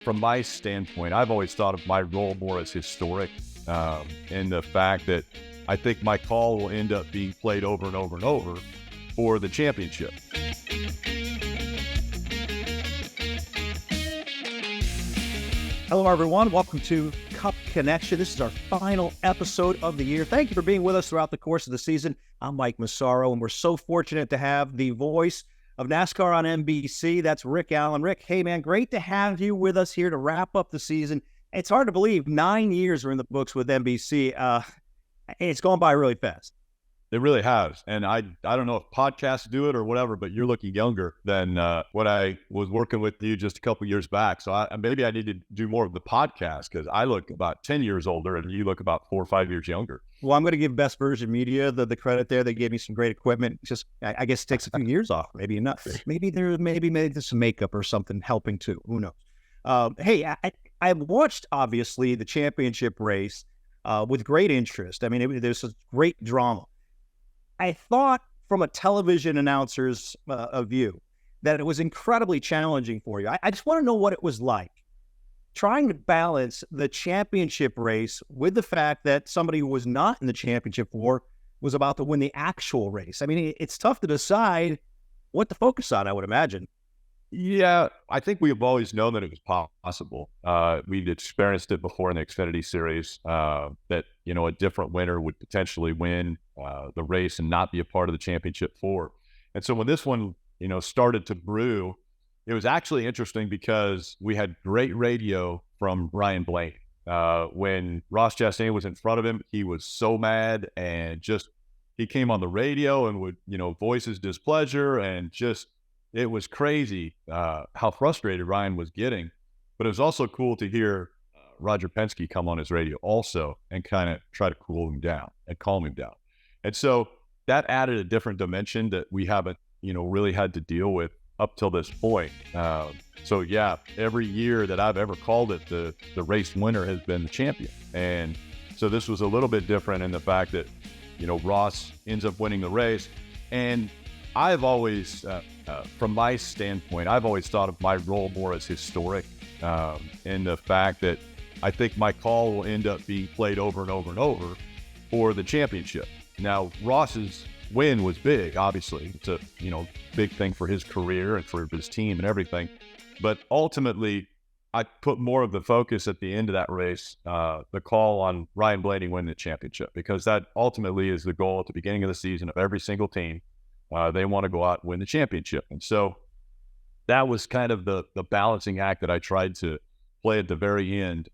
From my standpoint, I've always thought of my role more as historic, in the fact that I think my call will end up being played over and over and over for the championship. Hello, everyone. Welcome to Cup Connection. This is our final episode of the year. Thank you for being with us throughout the course of the season. I'm Mike Massaro, and we're so fortunate to have the voice of NASCAR on NBC. That's Rick Allen. Rick, hey, man, great to have you with us here to wrap up the season. It's hard to believe 9 years are in the books with NBC. It's gone by really fast. It really has. And I don't know if podcasts do it or whatever, but you're looking younger than what I was working with you just a couple years back. So maybe I need to do more of the podcast, because I look about 10 years older and you look about 4 or 5 years younger. Well, I'm going to give Best Version Media the credit there. They gave me some great equipment. Just, I guess it takes a few years off. Maybe not. Maybe there's some makeup or something helping too. Who knows? Hey, I watched, obviously, the championship race with great interest. I mean, there's a great drama. I thought, from a television announcer's view, that it was incredibly challenging for you. I just want to know what it was like trying to balance the championship race with the fact that somebody who was not in the championship war was about to win the actual race. I mean, it's tough to decide what to focus on, I would imagine. Yeah, I think we've always known that it was possible. We'd experienced it before in the Xfinity Series, that, a different winner would potentially win the race and not be a part of the championship four. And so when this one, started to brew, it was actually interesting because we had great radio from Ryan Blaney. When Ross Chastain was in front of him, he was so mad, and he came on the radio and would, voice his displeasure, and it was crazy how frustrated Ryan was getting. But it was also cool to hear Roger Penske come on his radio also and kind of try to cool him down and calm him down. And so that added a different dimension that we haven't, really had to deal with up till this point. So yeah, every year that I've ever called it, the race winner has been the champion. And so this was a little bit different in the fact that, Ross ends up winning the race. And I've always, from my standpoint, I've always thought of my role more as historic, in the fact that I think my call will end up being played over and over and over for the championship. Now, Ross's win was big, obviously. It's a, big thing for his career and for his team and everything. But ultimately, I put more of the focus at the end of that race, the call on Ryan Blaney winning the championship, because that ultimately is the goal at the beginning of the season of every single team. They want to go out and win the championship. And so that was kind of the balancing act that I tried to play at the very end,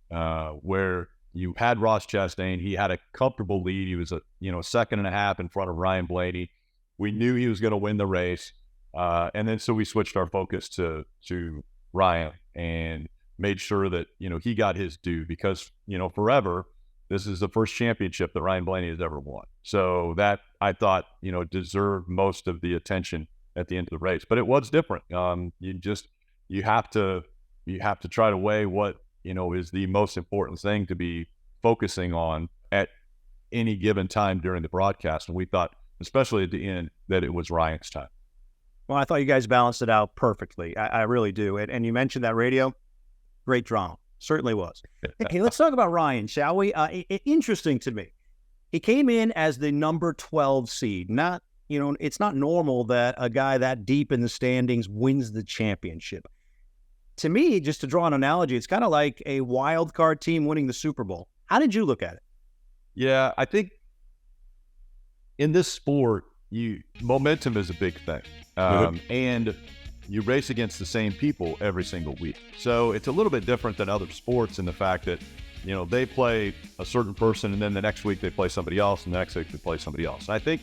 where you had Ross Chastain. He had a comfortable lead. He was a second and a half in front of Ryan Blaney. We knew he was going to win the race. And then so we switched our focus to Ryan and made sure that, he got his due, because, forever, this is the first championship that Ryan Blaney has ever won. So that, I thought, deserved most of the attention at the end of the race. But it was different. You have to try to weigh what, is the most important thing to be focusing on at any given time during the broadcast. And we thought, especially at the end, that it was Ryan's time. Well, I thought you guys balanced it out perfectly. I really do. And you mentioned that radio, great drama. Certainly was. Hey, let's talk about Ryan, shall we? Interesting to me. He came in as the number 12 seed. It's not normal that a guy that deep in the standings wins the championship. To me, just to draw an analogy, it's kind of like a wild card team winning the Super Bowl. How did you look at it? Yeah, I think in this sport, momentum is a big thing. And you race against the same people every single week. So it's a little bit different than other sports in the fact that, they play a certain person, and then the next week they play somebody else, and the next week they play somebody else. And I think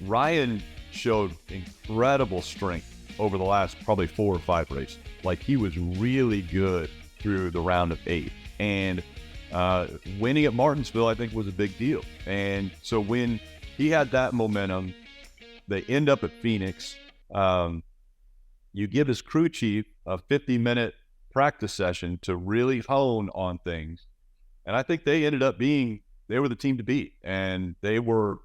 Ryan showed incredible strength over the last probably 4 or 5 races. Like, he was really good through the round of 8. And winning at Martinsville, I think, was a big deal. And so when he had that momentum, they end up at Phoenix. You give his crew chief a 50-minute practice session to really hone on things. And I think they ended up they were the team to beat. And they were,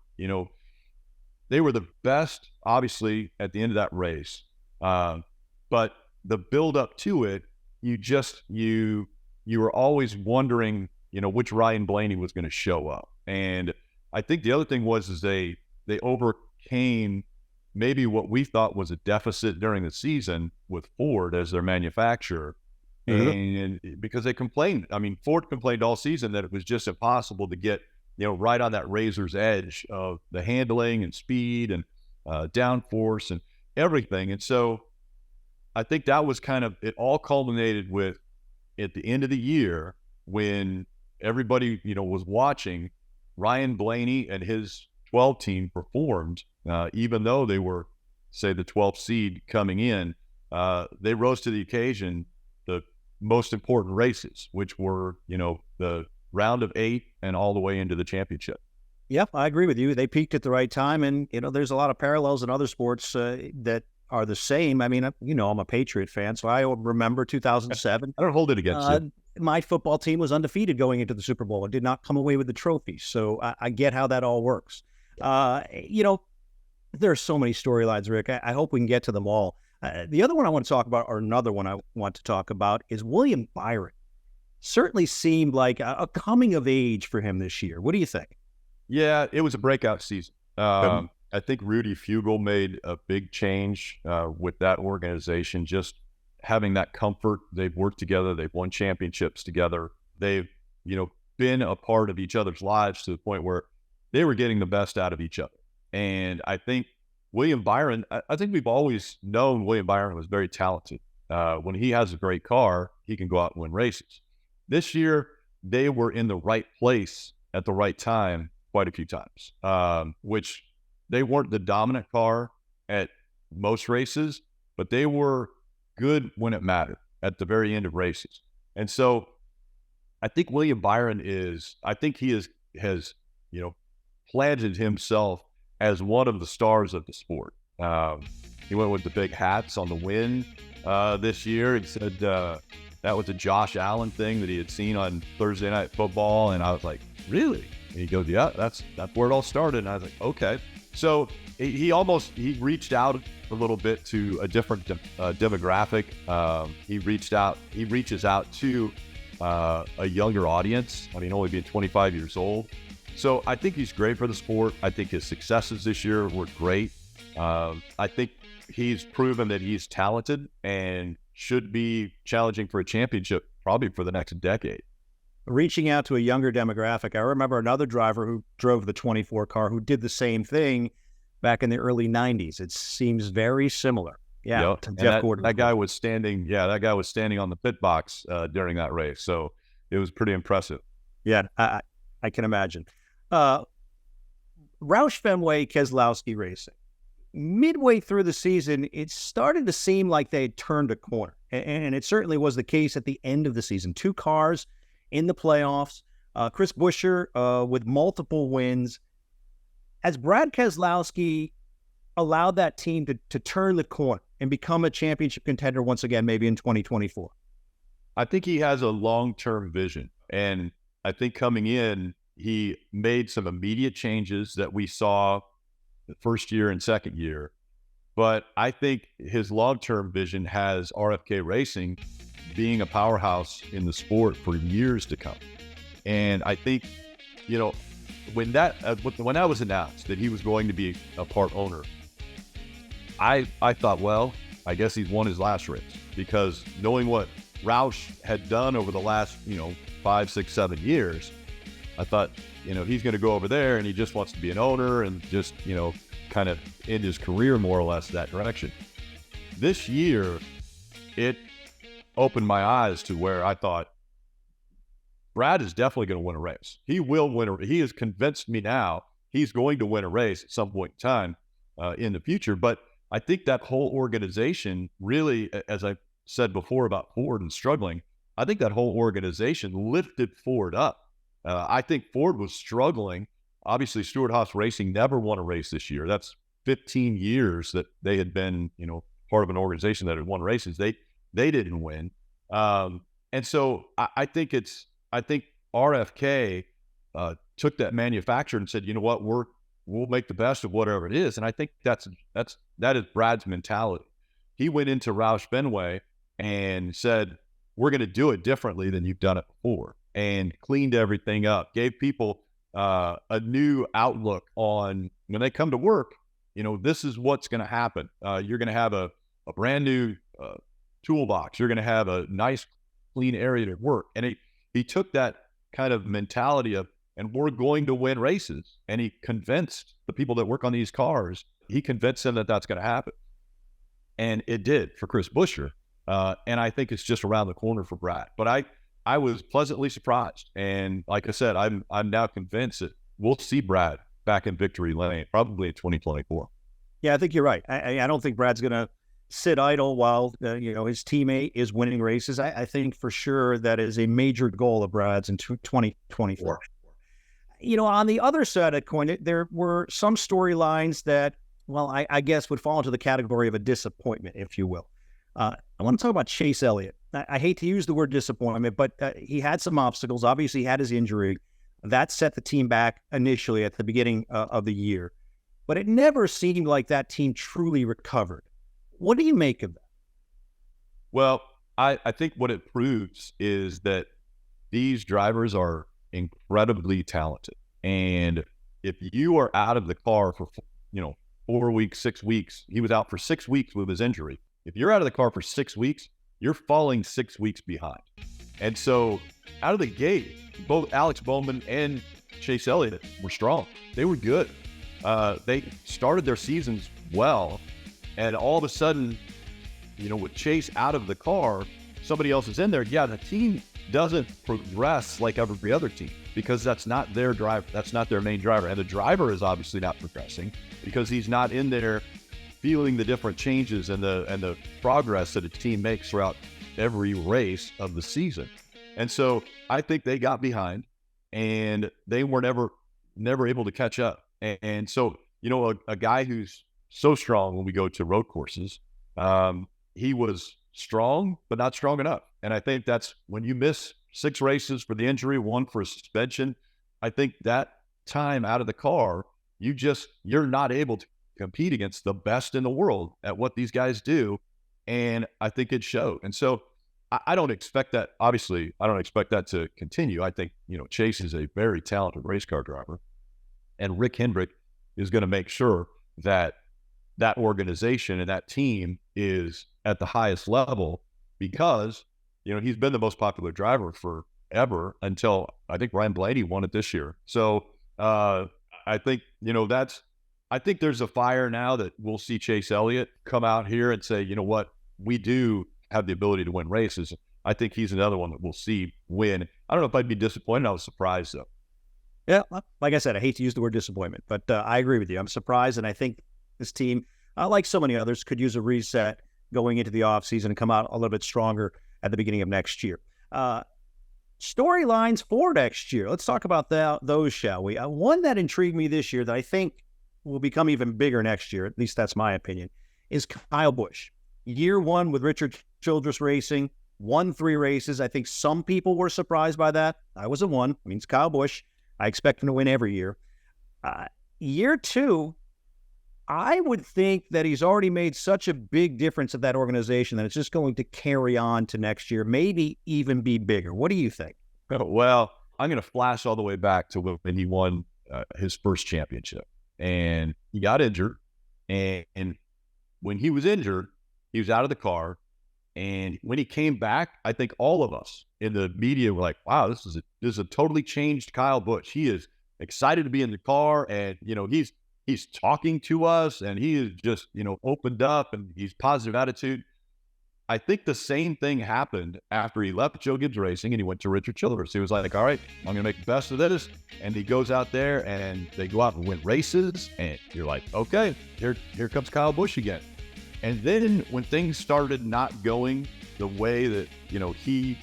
they were the best, obviously, at the end of that race. But the build up to it you were always wondering, which Ryan Blaney was going to show up. And I think the other thing is they overcame maybe what we thought was a deficit during the season with Ford as their manufacturer. And because they complained, Ford complained all season that it was just impossible to get, right on that razor's edge of the handling and speed and downforce and everything. And so I think that was it all culminated with at the end of the year when everybody, was watching Ryan Blaney and his 12 team performed, even though they were, say, the 12th seed coming in, they rose to the occasion, the most important races, which were, the round of 8 and all the way into the championship. Yeah, I agree with you. They peaked at the right time. And, there's a lot of parallels in other sports that are the same. I'm a Patriot fan, so I remember 2007. I don't hold it against you. My football team was undefeated going into the Super Bowl and did not come away with the trophy. So I get how that all works. There are so many storylines, Rick. I hope we can get to them all. The other one I want to talk about, or another one I want to talk about, is William Byron. Certainly seemed like a coming of age for him this year. What do you think? Yeah, it was a breakout season. I think Rudy Fugel made a big change with that organization, just having that comfort. They've worked together. They've won championships together. They've, been a part of each other's lives to the point where they were getting the best out of each other. And I think William Byron, I think we've always known William Byron was very talented. When he has a great car, he can go out and win races. This year, they were in the right place at the right time quite a few times, which they weren't the dominant car at most races, but they were good when it mattered at the very end of races. And so I think William Byron has planted himself as one of the stars of the sport. He went with the big hats on the win this year. He said that was a Josh Allen thing that he had seen on Thursday Night Football. And I was like, really? And he goes, yeah, that's where it all started. And I was like, okay. So he reached out a little bit to a different demographic. He reaches out to a younger audience. Only being 25 years old. So I think he's great for the sport. I think his successes this year were great. I think he's proven that he's talented and should be challenging for a championship probably for the next decade. Reaching out to a younger demographic. I remember another driver who drove the 24 car who did the same thing back in the early 90s. It seems very similar. Yeah, yep. To Jeff Gordon. That guy was standing on the pit box during that race. So it was pretty impressive. Yeah, I can imagine. Roush Fenway Keslowski Racing. Midway through the season, it started to seem like they had turned a corner. And it certainly was the case at the end of the season. 2 cars in the playoffs. Chris Buescher with multiple wins. Has Brad Keselowski allowed that team to turn the corner and become a championship contender once again, maybe in 2024? I think he has a long-term vision. And I think coming in, he made some immediate changes that we saw the first year and second year. But I think his long-term vision has RFK Racing being a powerhouse in the sport for years to come. And I think, when that was announced that he was going to be a part owner, I thought, well, I guess he's won his last race, because knowing what Roush had done over the last, 5, 6, 7 years, I thought, he's going to go over there and he just wants to be an owner and just, kind of end his career more or less that direction. This year, it opened my eyes to where I thought, Brad is definitely going to win a race. He will win he has convinced me now he's going to win a race at some point in time in the future. But I think that whole organization really, as I said before about Ford and struggling, I think that whole organization lifted Ford up. I think Ford was struggling. Obviously, Stewart-Haas Racing never won a race this year. That's 15 years that they had been, part of an organization that had won races. They didn't win. And so I think RFK took that manufacturer and said, you know what, we'll make the best of whatever it is. And I think that is Brad's mentality. He went into Roush Fenway and said, we're going to do it differently than you've done it before, and cleaned everything up, gave people a new outlook on when they come to work. This is what's going to happen. You're going to have a brand new toolbox. You're going to have a nice, clean area to work. And he took that kind of mentality of, and we're going to win races. And he convinced the people that work on these cars, he convinced them that that's going to happen. And it did for Chris Buescher. And I think it's just around the corner for Brad. But I was pleasantly surprised. And like I said, I'm now convinced that we'll see Brad back in victory lane, probably in 2024. Yeah, I think you're right. I don't think Brad's going to sit idle while his teammate is winning races. I think for sure that is a major goal of Brad's in 2024. On the other side of the coin, there were some storylines that, well, I guess would fall into the category of a disappointment, if you will. I want to talk about Chase Elliott. I hate to use the word disappointment, but he had some obstacles. Obviously, he had his injury. That set the team back initially at the beginning of the year. But it never seemed like that team truly recovered. What do you make of that? Well, I think what it proves is that these drivers are incredibly talented. And if you are out of the car for, 4 weeks, 6 weeks, he was out for 6 weeks with his injury. If you're out of the car for 6 weeks, you're falling 6 weeks behind. And so out of the gate, both Alex Bowman and Chase Elliott were strong. They were good. They started their seasons well. And all of a sudden, with Chase out of the car, somebody else is in there. Yeah, the team doesn't progress like every other team because that's not their driver. That's not their main driver. And the driver is obviously not progressing because he's not in there feeling the different changes and the progress that a team makes throughout every race of the season. And so I think they got behind and they were never able to catch up. And so, a guy who's so strong when we go to road courses, he was strong, but not strong enough. And I think that's when you miss 6 races for the injury, 1 for suspension. I think that time out of the car, you're not able to compete against the best in the world at what these guys do. And I think it showed. And so I don't expect that. Obviously, I don't expect that to continue. I think, Chase is a very talented race car driver. And Rick Hendrick is going to make sure that that organization and that team is at the highest level because, he's been the most popular driver forever until I think Ryan Blaney won it this year. So I think, I think there's a fire now that we'll see Chase Elliott come out here and say, what, we do have the ability to win races. I think he's another one that we'll see win. I don't know if I'd be disappointed. I was surprised though. Yeah, like I said, I hate to use the word disappointment, but I agree with you. I'm surprised, and I think this team, like so many others, could use a reset going into the offseason and come out a little bit stronger at the beginning of next year. Storylines for next year. Let's talk about those, shall we? One that intrigued me this year that I think will become even bigger next year, at least that's my opinion, is Kyle Busch. Year 1 with Richard Childress Racing, won 3 races. I think some people were surprised by that. I wasn't one. It means Kyle Busch. I expect him to win every year. Year 2, I would think that he's already made such a big difference at that organization that it's just going to carry on to next year, maybe even be bigger. What do you think? Oh, well, I'm going to flash all the way back to when he won his first championship. And he got injured. And when he was injured, he was out of the car. And when he came back, I think all of us in the media were like, wow, this is a totally changed Kyle Busch. He is excited to be in the car, and he's talking to us, and he is just opened up, and he's positive attitude. I think the same thing happened after he left Joe Gibbs Racing and he went to Richard Childress. He was like, all right, I'm going to make the best of this. And he goes out there and they go out and win races. And you're like, okay, here comes Kyle Busch again. And then when things started not going the way that, he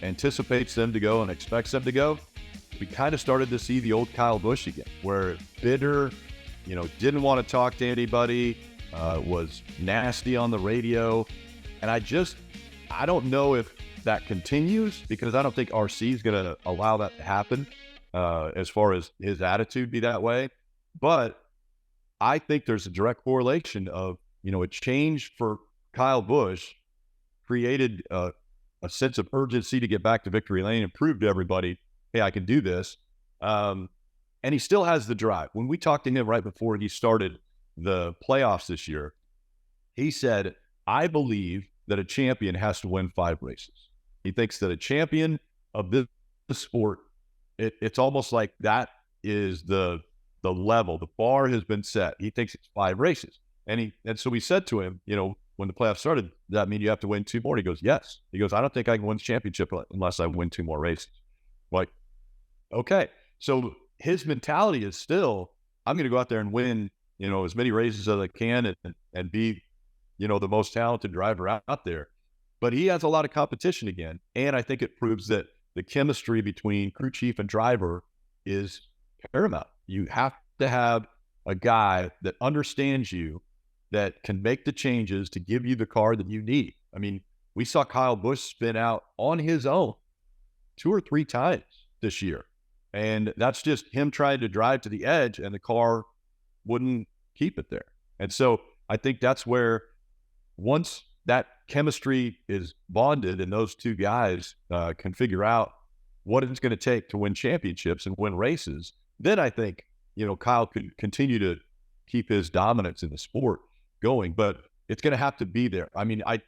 anticipates them to go and expects them to go, we kind of started to see the old Kyle Busch again, where bitter, didn't want to talk to anybody, was nasty on the radio. And I don't know if that continues because I don't think RC is going to allow that to happen as far as his attitude be that way. But I think there's a direct correlation of, a change for Kyle Busch created a a sense of urgency to get back to victory lane and prove to everybody, hey, I can do this. And he still has the drive. When we talked to him right before he started the playoffs this year, he said, I believe that a champion has to win 5 races. He thinks that a champion of this sport, it's almost like that is the level. The bar has been set. He thinks it's 5 races. And so we said to him, when the playoffs started, does that mean you have to win 2 more? He goes, yes. He goes, I don't think I can win the championship unless I win 2 more races. Like, okay. So his mentality is still, I'm going to go out there and win, as many races as I can and be, the most talented driver out there. But he has a lot of competition again. And I think it proves that the chemistry between crew chief and driver is paramount. You have to have a guy that understands you, that can make the changes to give you the car that you need. I mean, we saw Kyle Busch spin out on his own 2 or 3 times this year. And that's just him trying to drive to the edge, and the car wouldn't keep it there. And so I think that's where, once that chemistry is bonded and those 2 guys can figure out what it's going to take to win championships and win races, then I think, Kyle could continue to keep his dominance in the sport going, but it's going to have to be there. I mean, I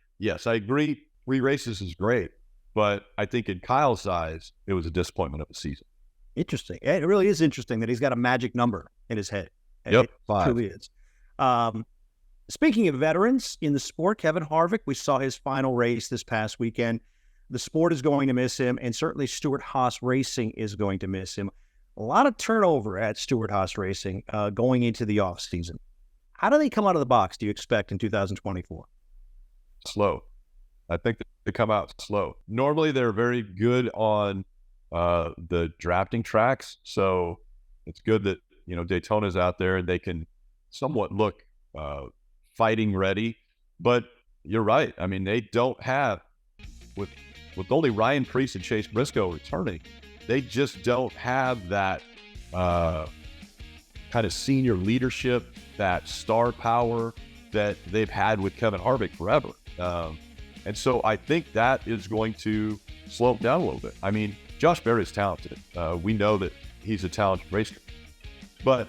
agree 3 races is great, but I think in Kyle's eyes, it was a disappointment of the season. Interesting. It really is interesting that he's got a magic number in his head. Yep, 5. It truly is. Speaking of veterans in the sport, Kevin Harvick, we saw his final race this past weekend. The sport is going to miss him, and certainly Stewart-Haas Racing is going to miss him. A lot of turnover at Stewart-Haas Racing going into the offseason. How do they come out of the box, do you expect, in 2024? Slow. I think they come out slow. Normally, they're very good on the drafting tracks, so it's good that, Daytona's out there and they can somewhat look fighting ready. But you're right. I mean, they don't have, with only Ryan Preece and Chase Briscoe returning, they just don't have that kind of senior leadership, that star power that they've had with Kevin Harvick forever. And so I think that is going to slow him down a little bit. I mean, Josh Berry is talented. We know that he's a talented racer. But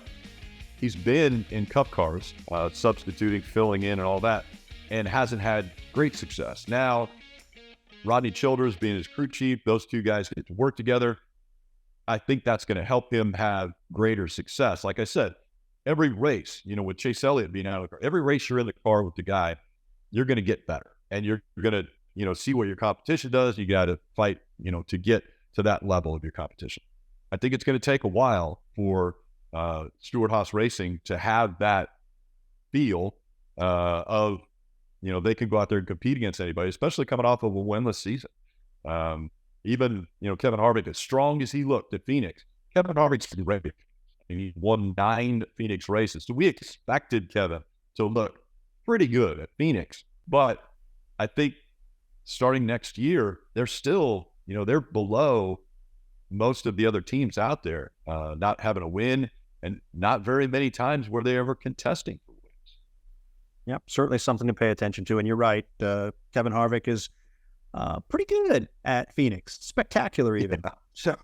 he's been in cup cars, substituting, filling in, and all that, and hasn't had great success. Now, Rodney Childers being his crew chief, those 2 guys get to work together. I think that's going to help him have greater success. Like I said, every race, with Chase Elliott being out of the car, every race you're in the car with the guy, you're going to get better. And you're going to, see what your competition does. You got to fight, to get to that level of your competition. I think it's going to take a while for Stewart-Haas Racing to have that feel of, they can go out there and compete against anybody, especially coming off of a winless season. Even, Kevin Harvick, as strong as he looked at Phoenix, Kevin Harvick's ready. He won 9 Phoenix races. So we expected Kevin to look pretty good at Phoenix. But I think starting next year, they're still, they're below most of the other teams out there, not having a win, and not very many times were they ever contesting for wins. Yep, certainly something to pay attention to. And you're right, Kevin Harvick is pretty good at Phoenix, spectacular even. So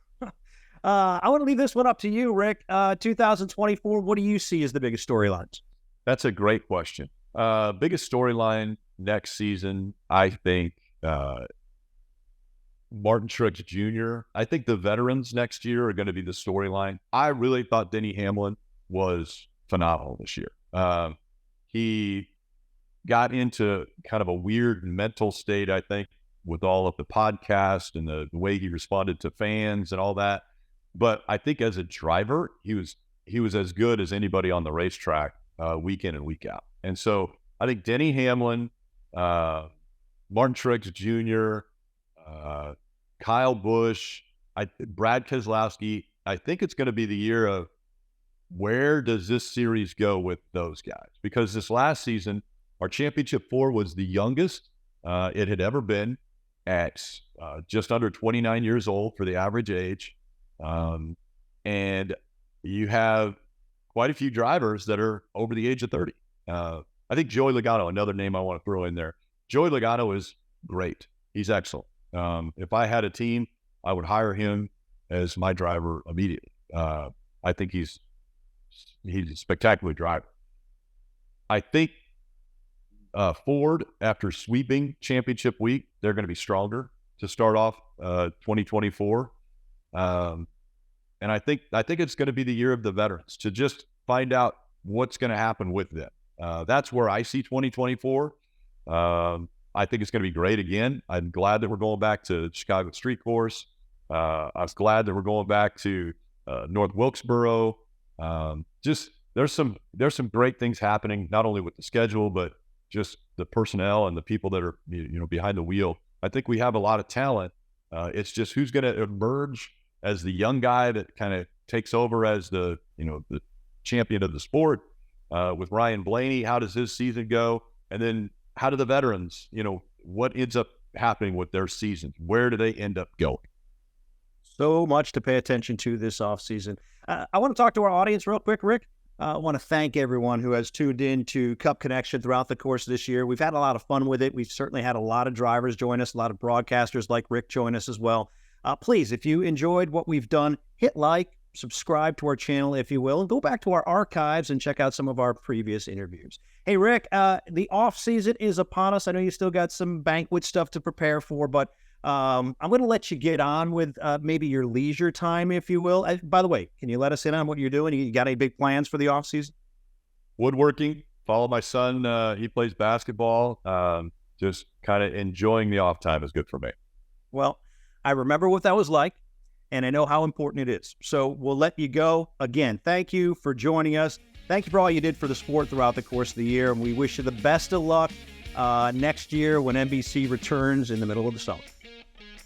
I want to leave this one up to you, Rick. 2024, what do you see as the biggest storylines? That's a great question. Biggest storyline next season, I think Martin Truex Jr. I think the veterans next year are going to be the storyline. I really thought Denny Hamlin was phenomenal this year. He got into kind of a weird mental state, I think, with all of the podcast and the way he responded to fans and all that. But I think as a driver, he was as good as anybody on the racetrack week in and week out. And so I think Denny Hamlin, Martin Truex Jr., Kyle Busch, Brad Keselowski, I think it's going to be the year of where does this series go with those guys? Because this last season, our championship 4 was the youngest it had ever been at just under 29 years old for the average age. And you have quite a few drivers that are over the age of 30. I think Joey Logano, another name I want to throw in there. Joey Logano is great. He's excellent. If I had a team, I would hire him as my driver immediately. I think he's a spectacular driver. I think Ford, after sweeping championship week, they're going to be stronger to start off 2024. And I think it's going to be the year of the veterans to just find out what's going to happen with them. That's where I see 2024. I think it's going to be great again. I'm glad that we're going back to Chicago Street Course. I was glad that we're going back to North Wilkesboro. Just there's some great things happening, not only with the schedule, but just the personnel and the people that are behind the wheel. I think we have a lot of talent. It's just who's going to emerge as the young guy that kind of takes over as the champion of the sport. With Ryan Blaney, how does his season go? And then how do the veterans, what ends up happening with their seasons? Where do they end up going? So much to pay attention to this offseason. I want to talk to our audience real quick, Rick. I want to thank everyone who has tuned in to Cup Connection throughout the course of this year. We've had a lot of fun with it. We've certainly had a lot of drivers join us, a lot of broadcasters like Rick join us as well. Please, if you enjoyed what we've done, hit like, subscribe to our channel, if you will, and go back to our archives and check out some of our previous interviews. Hey, Rick, the off season is upon us. I know you still got some banquet stuff to prepare for, but I'm going to let you get on with maybe your leisure time, if you will. By the way, can you let us in on what you're doing? You got any big plans for the off season? Woodworking. Follow my son. He plays basketball. Just kind of enjoying the off time is good for me. Well, I remember what that was like, and I know how important it is. So we'll let you go. Again, thank you for joining us. Thank you for all you did for the sport throughout the course of the year, and we wish you the best of luck next year when NBC returns in the middle of the summer.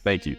Thank you.